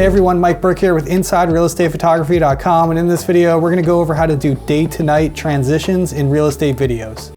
everyone, Mike Burke here with InsideRealEstatePhotography.com, and in this video we're going to go over how to do day to night transitions in real estate videos.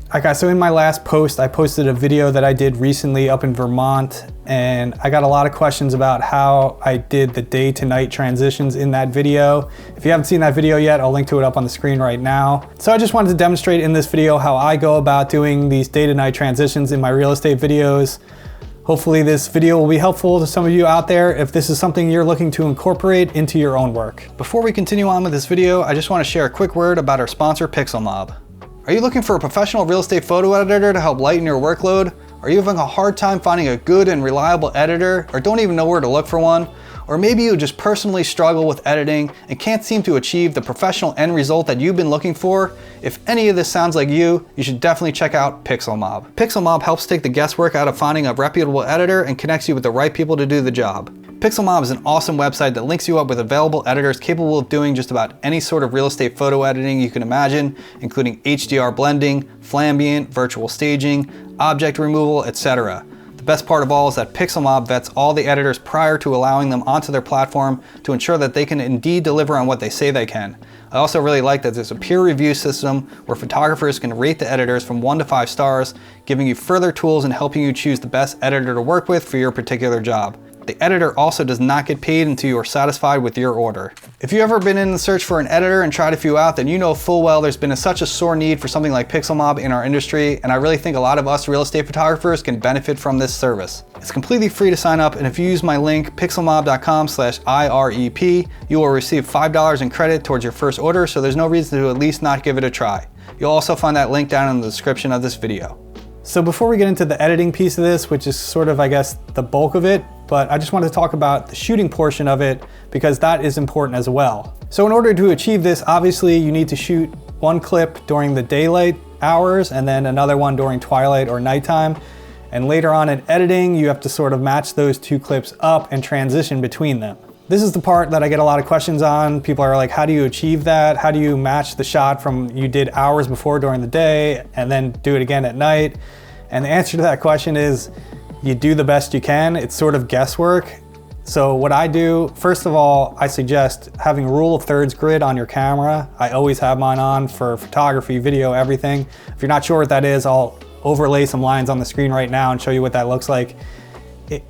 Alright guys, so in my last post I posted a video that I did recently up in Vermont, and I got a lot of questions about how I did the day to night transitions in that video. If you haven't seen that video yet, I'll link to it up on the screen right now. So I just wanted to demonstrate in this video how I go about doing these day to night transitions in my real estate videos. Hopefully this video will be helpful to some of you out there if this is something you're looking to incorporate into your own work. Before we continue on with this video, I just want to share a quick word about our sponsor, PixelMob. Are you looking for a professional real estate photo editor to help lighten your workload? Are you having a hard time finding a good and reliable editor, or don't even know where to look for one? Or maybe you just personally struggle with editing and can't seem to achieve the professional end result that you've been looking for? If any of this sounds like you should definitely check out PixelMob. PixelMob helps take the guesswork out of finding a reputable editor and connects you with the right people to do the job. PixelMob is an awesome website that links you up with available editors capable of doing just about any sort of real estate photo editing you can imagine, including HDR blending, flambient, virtual staging, object removal, etc. The best part of all is that PixelMob vets all the editors prior to allowing them onto their platform to ensure that they can indeed deliver on what they say they can. I also really like that there's a peer review system where photographers can rate the editors from 1 to 5 stars, giving you further tools and helping you choose the best editor to work with for your particular job. The editor also does not get paid until you are satisfied with your order. If you've ever been in the search for an editor and tried a few out, then you know full well there's been such a sore need for something like PixelMob in our industry, and I really think a lot of us real estate photographers can benefit from this service. It's completely free to sign up, and if you use my link pixelmob.com/IREP, you will receive $5 in credit towards your first order, so there's no reason to at least not give it a try. You'll also find that link down in the description of this video. So before we get into the editing piece of this, which is sort of, I guess, the bulk of it, but I just wanted to talk about the shooting portion of it because that is important as well. So in order to achieve this, obviously you need to shoot one clip during the daylight hours and then another one during twilight or nighttime. And later on in editing, you have to sort of match those two clips up and transition between them. This is the part that I get a lot of questions on. People are like, how do you achieve that? How do you match the shot from you did hours before during the day and then do it again at night? And the answer to that question is you do the best you can. It's sort of guesswork. So what I do, first of all, I suggest having rule of thirds grid on your camera. I always have mine on for photography, video, everything. If you're not sure what that is, I'll overlay some lines on the screen right now and show you what that looks like.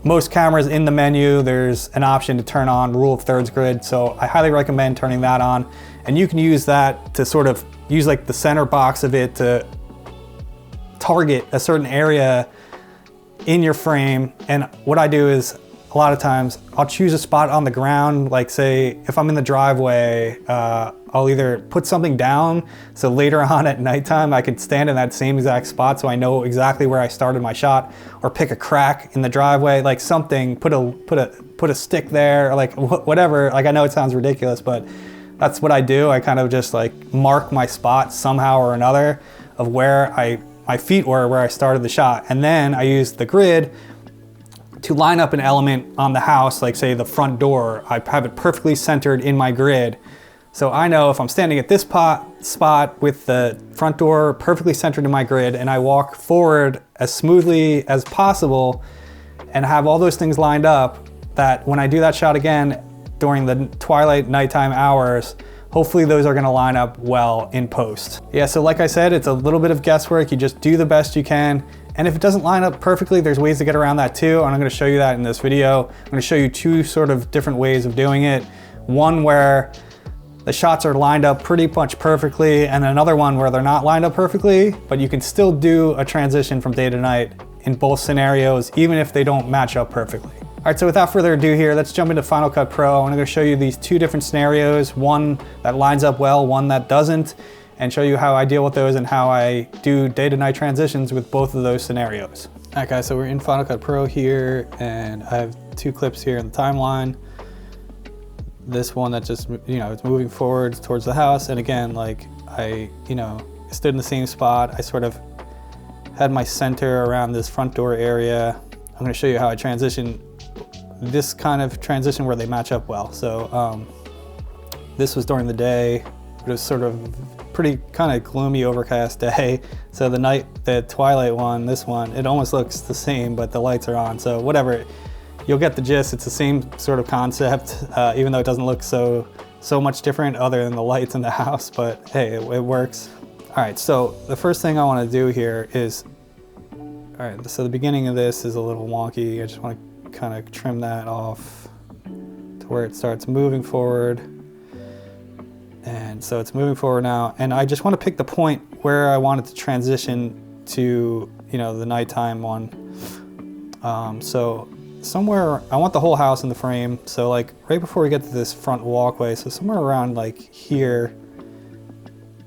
Most cameras in the menu, there's an option to turn on rule of thirds grid. So I highly recommend turning that on. And you can use that to sort of use like the center box of it to target a certain area in your frame. And what I do is a lot of times I'll choose a spot on the ground, like say if I'm in the driveway, I'll either put something down so later on at nighttime I can stand in that same exact spot so I know exactly where I started my shot, or pick a crack in the driveway, like something, put a stick there, or like whatever. Like I know it sounds ridiculous, but that's what I do. I kind of just like mark my spot somehow or another of where my feet were where I started the shot. And then I use the grid to line up an element on the house, like say the front door. I have it perfectly centered in my grid. So I know if I'm standing at this spot with the front door perfectly centered in my grid and I walk forward as smoothly as possible and have all those things lined up, that when I do that shot again during the twilight nighttime hours, hopefully those are gonna line up well in post. Yeah, so like I said, it's a little bit of guesswork. You just do the best you can. And if it doesn't line up perfectly, there's ways to get around that too. And I'm gonna show you that in this video. I'm gonna show you two sort of different ways of doing it. One where the shots are lined up pretty much perfectly, and another one where they're not lined up perfectly, but you can still do a transition from day to night in both scenarios, even if they don't match up perfectly. All right, so without further ado here, let's jump into Final Cut Pro. I'm gonna show you these two different scenarios, one that lines up well, one that doesn't, and show you how I deal with those and how I do day to night transitions with both of those scenarios. All right guys, so we're in Final Cut Pro here, and I have two clips here in the timeline. This one that just, it's moving forward towards the house. And again, like I, stood in the same spot. I sort of had my center around this front door area. I'm gonna show you how I transition this kind of transition where they match up well. So this was during the day. It was sort of pretty kind of gloomy, overcast day. So the twilight one, this one, it almost looks the same, but the lights are on. So whatever, you'll get the gist. It's the same sort of concept, even though it doesn't look so much different other than the lights in the house, but hey, it works. All right, so the first thing I want to do here is, all right, so the beginning of this is a little wonky. I just want to kind of trim that off to where it starts moving forward. And so it's moving forward now, and I just want to pick the point where I want it to transition to, you know, the nighttime one. So somewhere, I want the whole house in the frame. So like right before we get to this front walkway, so somewhere around like here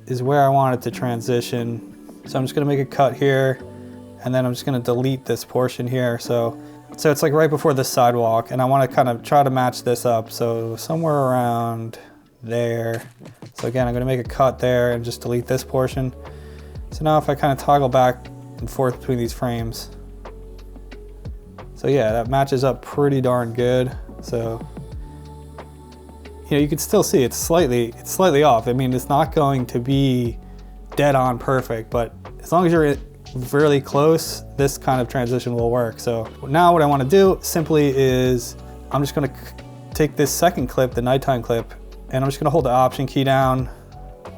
is where I want it to transition. So I'm just gonna make a cut here, and then I'm just gonna delete this portion here. So it's like right before the sidewalk, and I want to kind of try to match this up. So somewhere around there. So again, I'm going to make a cut there and just delete this portion. So now if I kind of toggle back and forth between these frames, so yeah, that matches up pretty darn good. So, you know, you can still see it's slightly off. I mean, it's not going to be dead on perfect, but as long as you're really close, this kind of transition will work. So now what I want to do simply is I'm just going to take this second clip, the nighttime clip, and I'm just gonna hold the Option key down,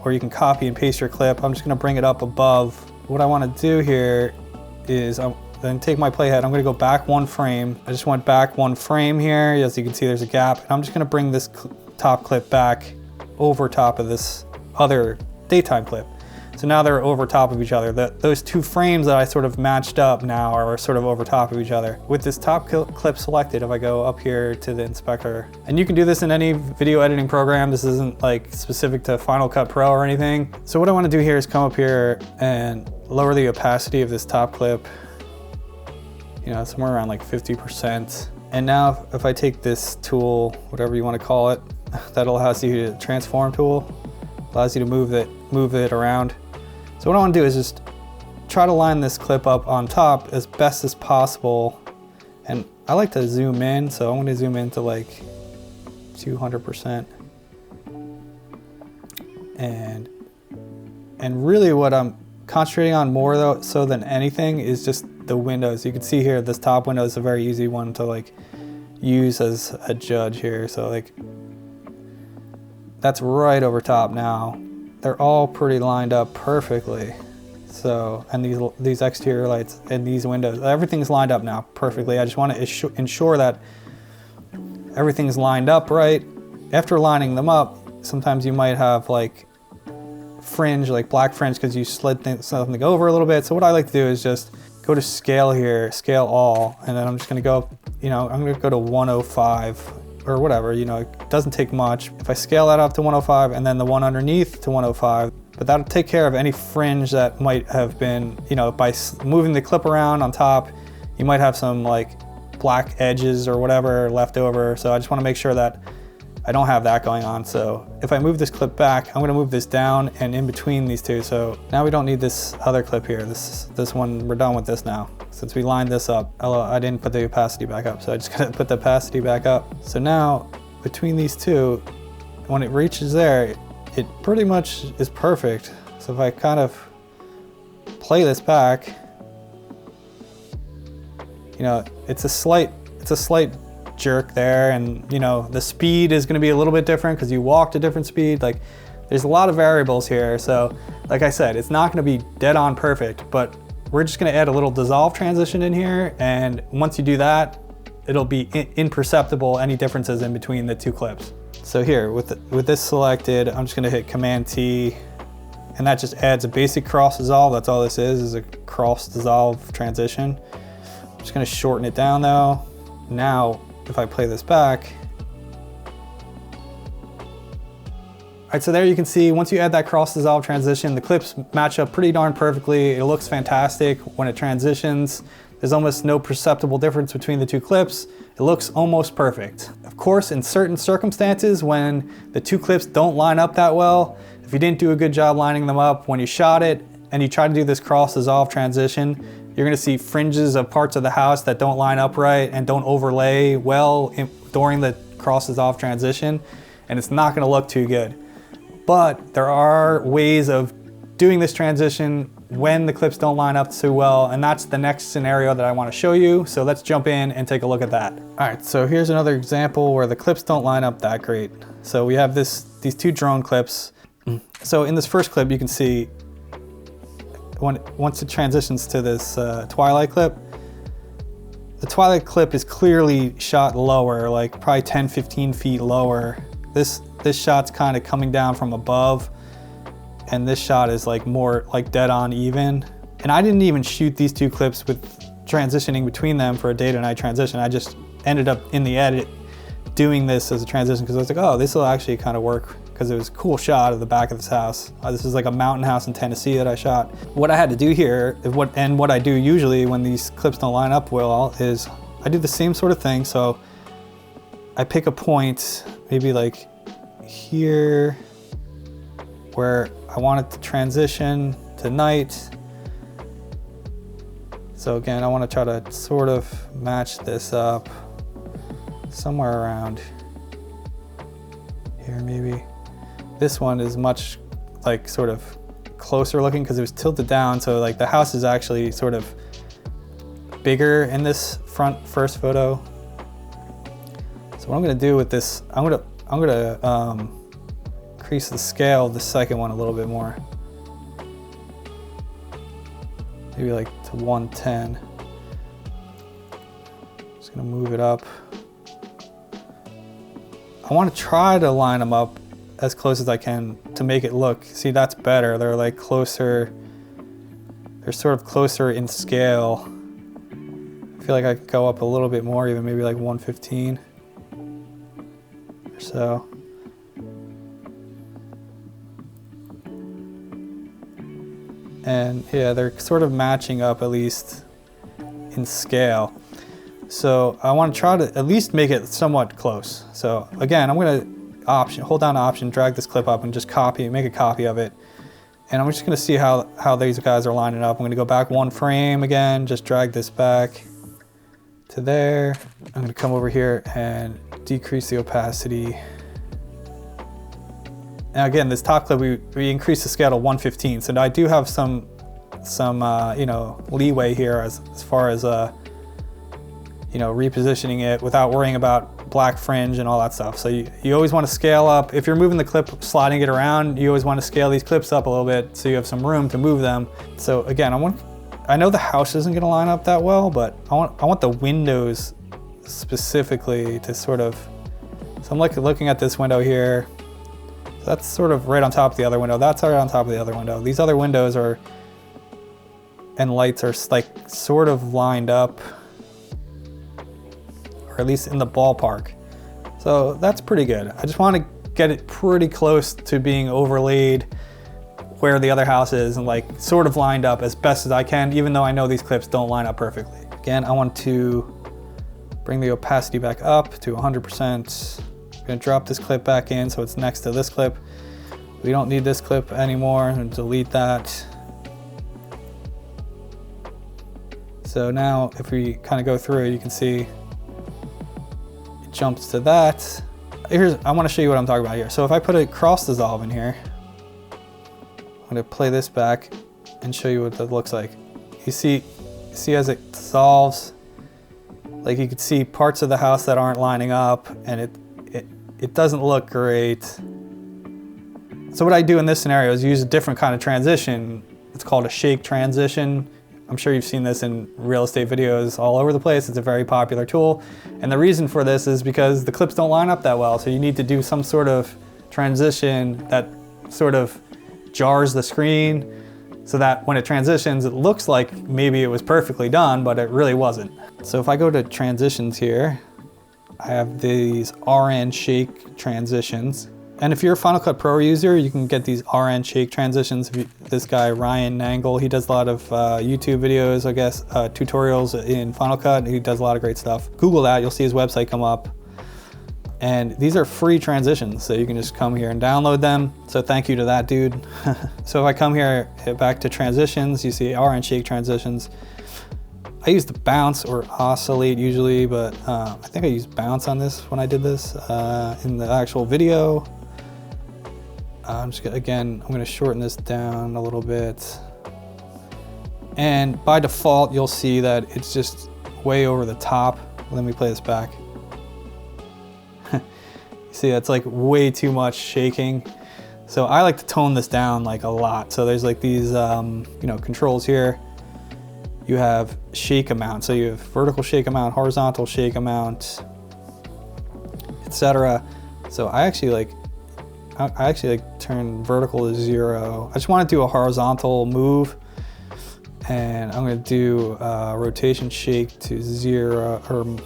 or you can copy and paste your clip. I'm just gonna bring it up above. What I wanna do here is then take my playhead, I'm gonna go back one frame. I just went back one frame here. As you can see, there's a gap. And I'm just gonna bring this top clip back over top of this other daytime clip. So now they're over top of each other. Those two frames that I sort of matched up now are sort of over top of each other. With this top clip selected, if I go up here to the inspector, and you can do this in any video editing program, this isn't like specific to Final Cut Pro or anything. So what I wanna do here is come up here and lower the opacity of this top clip, you know, somewhere around like 50%. And now if I take this tool, whatever you wanna call it, that allows you to transform tool, allows you to move it around. So what I want to do is just try to line this clip up on top as best as possible. And I like to zoom in, so I'm going to zoom in to like 200%. And really what I'm concentrating on more though, so than anything, is just the windows. You can see here, this top window is a very easy one to like use as a judge here. So like, that's right over top now. They're all pretty lined up perfectly. So, and these exterior lights and these windows, everything's lined up now perfectly. I just want to ensure that everything's lined up right. After lining them up, sometimes you might have like fringe, like black fringe, because you slid something over a little bit. So what I like to do is just go to scale here, scale all, and then I'm just gonna go, you know, I'm gonna go to 105 or whatever, you know, it doesn't take much. If I scale that up to 105 and then the one underneath to 105, but that'll take care of any fringe that might have been, you know, by moving the clip around on top, you might have some like black edges or whatever left over. So I just want to make sure that I don't have that going on. So if I move this clip back, I'm going to move this down and in between these two. So now we don't need this other clip here. This one, we're done with this now. Since we lined this up, I didn't put the opacity back up. So I just got to put the opacity back up. So now between these two, when it reaches there, it pretty much is perfect. So if I kind of play this back, you know, it's a slight jerk there, and you know, the speed is going to be a little bit different because you walked a different speed. Like, there's a lot of variables here. So like I said, it's not going to be dead on perfect, but we're just going to add a little dissolve transition in here, and once you do that, it'll be imperceptible, any differences in between the two clips. So here, with this selected, I'm just going to hit Command T, and that just adds a basic cross dissolve. That's all this is a cross dissolve transition. I'm just going to shorten it down though. Now, if I play this back, all right, so there you can see, once you add that cross dissolve transition, the clips match up pretty darn perfectly. It looks fantastic when it transitions. There's almost no perceptible difference between the two clips. It looks almost perfect. Of course, in certain circumstances, when the two clips don't line up that well, if you didn't do a good job lining them up when you shot it, and you try to do this cross dissolve transition, you're gonna see fringes of parts of the house that don't line up right and don't overlay well during the cross dissolve transition, and it's not gonna look too good. But there are ways of doing this transition when the clips don't line up too well, and that's the next scenario that I want to show you. So let's jump in and take a look at that. All right, so here's another example where the clips don't line up that great. So we have these two drone clips. So in this first clip, you can see once it transitions to this twilight clip, the twilight clip is clearly shot lower, like probably 10, 15 feet lower. This shot's kind of coming down from above, and this shot is like more like dead on even. And I didn't even shoot these two clips with transitioning between them for a day to night transition. I just ended up in the edit doing this as a transition because I was like, oh, this will actually kind of work, because it was a cool shot of the back of this house. This is like a mountain house in Tennessee that I shot. What I had to do here, what I do usually when these clips don't line up well, is I do the same sort of thing. So I pick a point, maybe like here, where I want it to transition to night. So again, I want to try to sort of match this up somewhere around here maybe. This one is much like sort of closer looking because it was tilted down, so like the house is actually sort of bigger in this first photo. So what I'm gonna do with this, I'm gonna increase the scale of the second one a little bit more. Maybe like to 110. Just gonna move it up. I want to try to line them up as close as I can to make it look. See, that's better. They're like closer. They're sort of closer in scale. I feel like I could go up a little bit more, even maybe like 115 or so. And yeah, they're sort of matching up at least in scale. So I want to try to at least make it somewhat close. So again, I'm going to hold down Option, drag this clip up and just make a copy of it. And I'm just going to see how these guys are lining up. I'm going to go back one frame again, just drag this back to there. I'm going to come over here and decrease the opacity. Now again, this top clip, we increased the scale to 115. So now I do have some you know, leeway here as far as you know, repositioning it without worrying about black fringe and all that stuff. So you always want to scale up. If you're moving the clip, sliding it around, you always want to scale these clips up a little bit so you have some room to move them. So again, I know the house isn't going to line up that well, but I want the windows specifically to sort of. So I'm looking at this window here. So that's sort of right on top of the other window. That's right on top of the other window. These other windows and lights are like sort of lined up, or at least in the ballpark. So that's pretty good. I just want to get it pretty close to being overlaid where the other house is and like sort of lined up as best as I can, even though I know these clips don't line up perfectly. Again, I want to bring the opacity back up to 100%. I'm gonna drop this clip back in so it's next to this clip. We don't need this clip anymore, and delete that. So now if we kind of go through it, you can see jumps to that. I want to show you what I'm talking about here. So if I put a cross dissolve in here, I'm going to play this back and show you what that looks like. You see as it dissolves, like you can see parts of the house that aren't lining up, and it doesn't look great. So what I do in this scenario is use a different kind of transition. It's called a shake transition. I'm sure you've seen this in real estate videos all over the place. It's a very popular tool. And the reason for this is because the clips don't line up that well. So you need to do some sort of transition that sort of jars the screen so that when it transitions, it looks like maybe it was perfectly done, but it really wasn't. So if I go to transitions here, I have these RN shake transitions. And if you're a Final Cut Pro user, you can get these RN shake transitions. This guy, Ryan Nangle, he does a lot of YouTube videos, I guess, tutorials in Final Cut. He does a lot of great stuff. Google that, you'll see his website come up. And these are free transitions, so you can just come here and download them. So thank you to that dude. So if I come here, hit back to transitions, you see RN shake transitions. I use the bounce or oscillate usually, but I think I used bounce on this when I did this in the actual video. I'm gonna shorten this down a little bit. And by default, you'll see that it's just way over the top. Let me play this back. See, that's like way too much shaking. So I like to tone this down like a lot. So there's like these, controls here. You have shake amount. So you have vertical shake amount, horizontal shake amount, etc. So I actually turn vertical to 0. I just want to do a horizontal move, and I'm going to do rotation shake to 0 or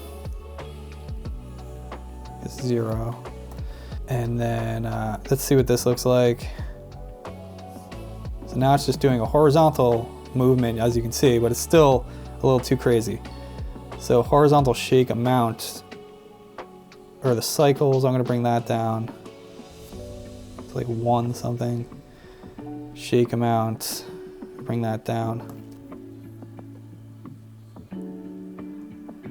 0. And then let's see what this looks like. So now it's just doing a horizontal movement, as you can see, but it's still a little too crazy. So horizontal shake amount, or the cycles, I'm gonna bring that down. It's like 1 something. Shake amount, bring that down.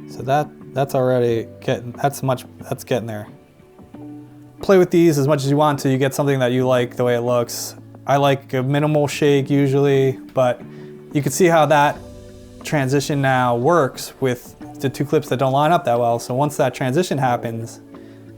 So that's already getting, that's getting there. Play with these as much as you want till you get something that you like the way it looks. I like a minimal shake usually, but you can see how that transition now works with the 2 clips that don't line up that well. So once that transition happens,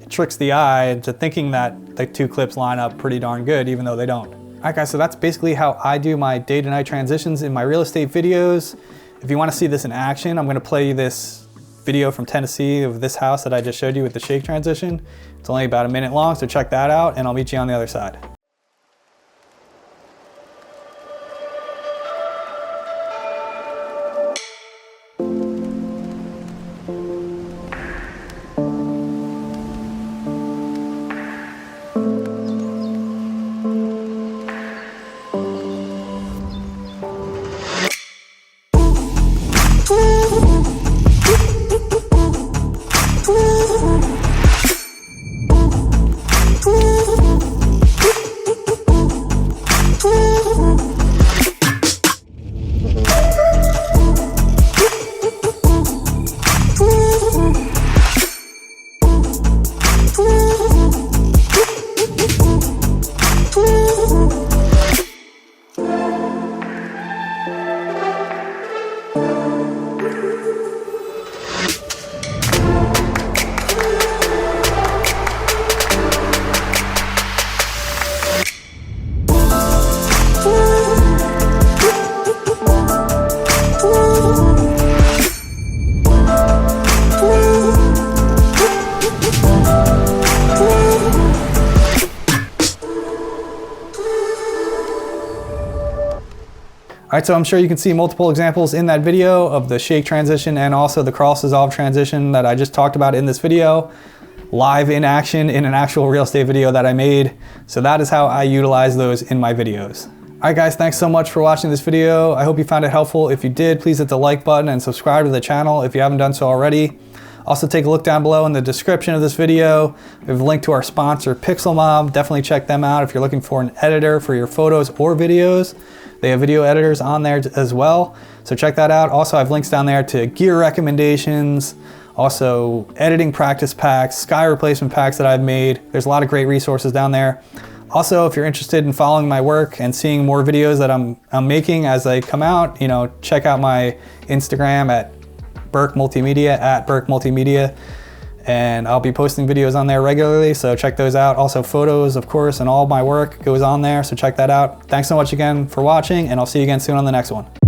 it tricks the eye into thinking that the 2 clips line up pretty darn good, even though they don't. All right guys, so that's basically how I do my day to night transitions in my real estate videos. If you want to see this in action, I'm gonna play you this video from Tennessee of this house that I just showed you with the shake transition. It's only about a minute long, so check that out, and I'll meet you on the other side. All right, so I'm sure you can see multiple examples in that video of the shake transition and also the cross dissolve transition that I just talked about in this video, live in action in an actual real estate video that I made. So that is how I utilize those in my videos. All right guys, thanks so much for watching this video. I hope you found it helpful. If you did, please hit the like button and subscribe to the channel if you haven't done so already. Also take a look down below in the description of this video. We have a link to our sponsor, PixelMob. Definitely check them out if you're looking for an editor for your photos or videos. They have video editors on there as well, so check that out. Also, I have links down there to gear recommendations, also editing practice packs, sky replacement packs that I've made. There's a lot of great resources down there. Also, if you're interested in following my work and seeing more videos that I'm making as they come out, check out my Instagram at Burke Multimedia, and I'll be posting videos on there regularly, so check those out. Also photos, of course, and all my work goes on there, so check that out. Thanks so much again for watching, and I'll see you again soon on the next one.